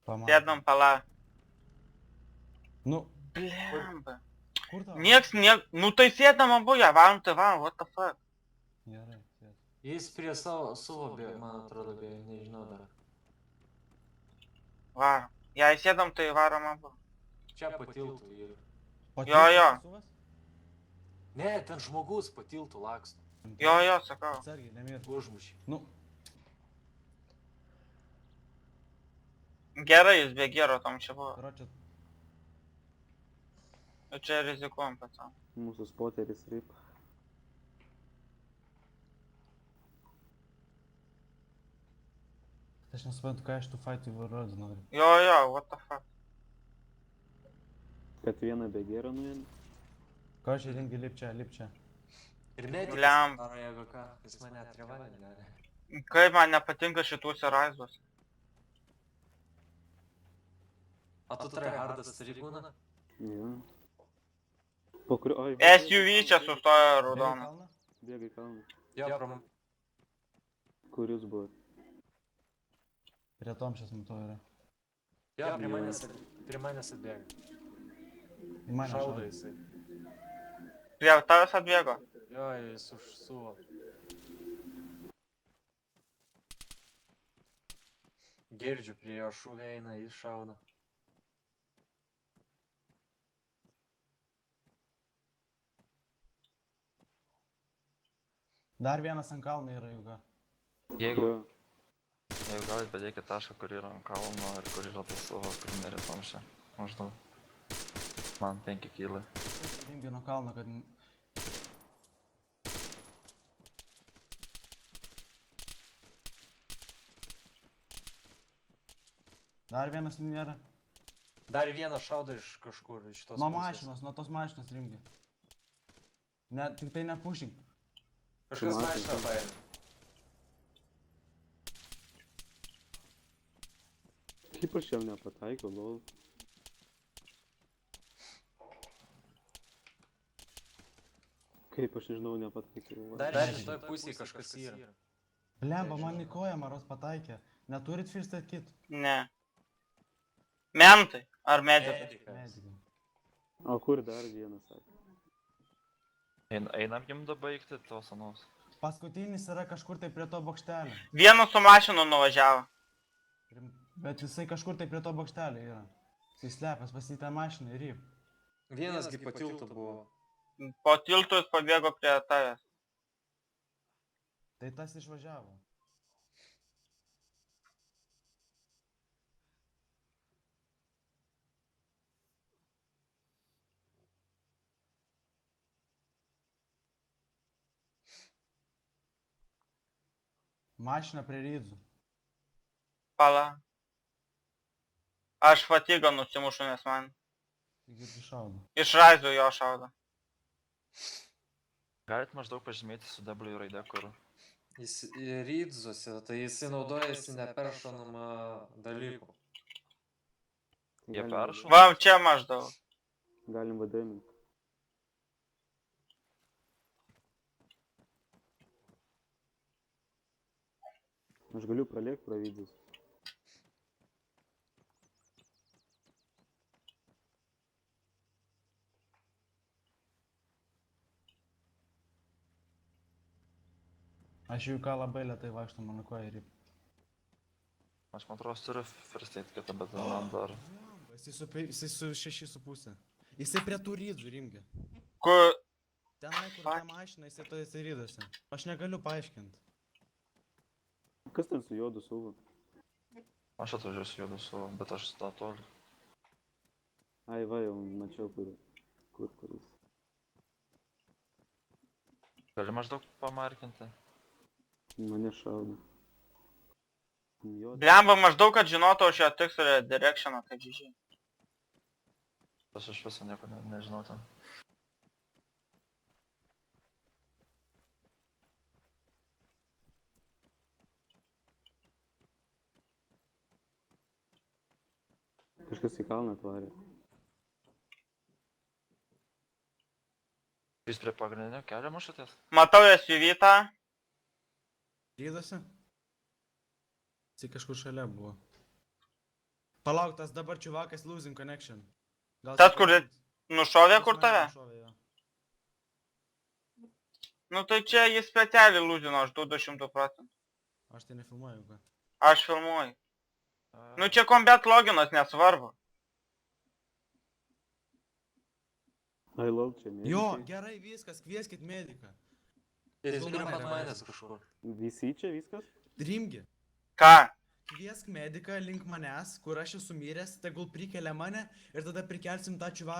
Sėdam pala. Nu, Blemba. kur tavo? Nieks, nu tai sėdam abu, ją varom, tai varom, what the fuck. Gerai, sėd. Jis prie savo, man atrodo, nežinau dar. Varom. Jei sėdam, tai varom abu. Čia po tiltų ir... Jo, jo. Ne, ten žmogus po tiltų laksto. Jo, sakau. Atsargiai, nemir. Užmušė. Nu, Gerai, jis be gero tam čia buvo. karočią, Ir čia rizikuojam patsam. Mūsų spoteris rip. aš nesuprantu, ką iš tų faitų įvarodų noriu. Jo, what the fuck. Kad vieną be gero nuėmė. Karočią, ringi, lip čia. Ir medikas Bliam. daro, jeigu ką, jis mane atrevalė gali. Kaip man nepatinka šituose raizuose. O tu tryhardas tarybūna? Jo. Po kurio... Oi, SUV čia sustojo raudona. bėga į kalną. Jo, prom... Kur jūs buvot? Prie Tomšės matau yra. Jo, prie manęs atbėga. Į mane Šaudo šaudo. jisai. Prie tavęs atbėgo. Jo, jis užsuvo. Girdžiu, prie jo šūvė eina, jis šaudo. Dar vienas ant kalno yra juga. Jeigu Kurio? galit padėkit tašką, kur yra ant kalno ir kur yra tas savo, kur mirė Tomšė. Maždaug. Man 5 kilai. Ringi nuo kalno, kad... Dar vienas nėra. Dar vienas šaudo iš kažkur, iš tos Nuo pusės. mašinos, nuo tos mašinos ringi. Ne, tik tai nepušink. Kažkas Matai. mašiną paėmė. Kaip aš jam nepataikau, lol. Kaip aš nežinau, nepataikiau. Dar šitoj pusėje kažkas yra. Blemba, man į koją maros pataikė. Neturit first aid kit? Ne. Mentai. Ar medikai? Medikas. Medikai. O kur dar vienas sakė? Einam jums dabaigti tos anos. Paskutinis yra kažkur tai prie to bokštelio. Vienas su mašinu nuvažiavo. Bet jisai kažkur tai prie to bokštelio yra. Jisai slepias pas į tą mašiną ir ryp. Vienasgi po tiltu buvo. Po tiltų jis pabėgo prie tavęs. Tai tas išvažiavo. Mašina prie rydzų. Pala. Aš fatigą nusimušu, nes man Girdi šaudo. iš raizų jo šaudo. Galit maždaug pažymėti su W raide, kur... Jis rydzuose, tai jisai naudojasi neperšonamą dalykų. Jie peršo? Va, čia maždaug. Galim vadinti. Aš galiu pralėkti pro vidus. Aš jų ką labai lietai vaikštų, mano koja ryp. Aš man atrodo, turiu first aid kitą, bet man dar... Jisai su 6,5. Jisai prie tų rydzų ringi. Kur... Tenai, kur ta mašina, jisai tojose ryduose. Aš negaliu paaiškinti. Kas ten su juodu suvu? Aš atvažiuosiu juodu su, bet aš tą toli. Ai, va, jau mačiau, kur jis. Gali maždaug pamarkinti? Mane šaudo. Juodu. Blemba maždaug, kad žinotų aš jo tikslę directioną, tai GG. Aš iš viso nieko nežinau ten. Kažkas į kalną atvarė. Jūs prie pagrindinio kelio mušatės? Matau SUV tą. Ryduose? Jisai kažkur šalia buvo. Palauk, tas dabar čiuvakas losing connection. Gal Tas, čia kur klausytis? nušovė Tas kur mane tave? nušovė, jo. Nu tai čia jis specialiai lūzino, aš 200%. Aš tai nefilmuoju, ką. Aš filmuoju. Nu čia combat loginas, nesvarbu. Ai, lauk čia medikai. Jo, gerai viskas, kvieskit mediką. Jis Pilna prie pat yra. manęs kažkur. Visi čia viskas? Rimgi, Ką? kviesk mediką link manęs, kur aš esu miręs, tegul prikelia mane ir tada prikelsim tą čiuvaką.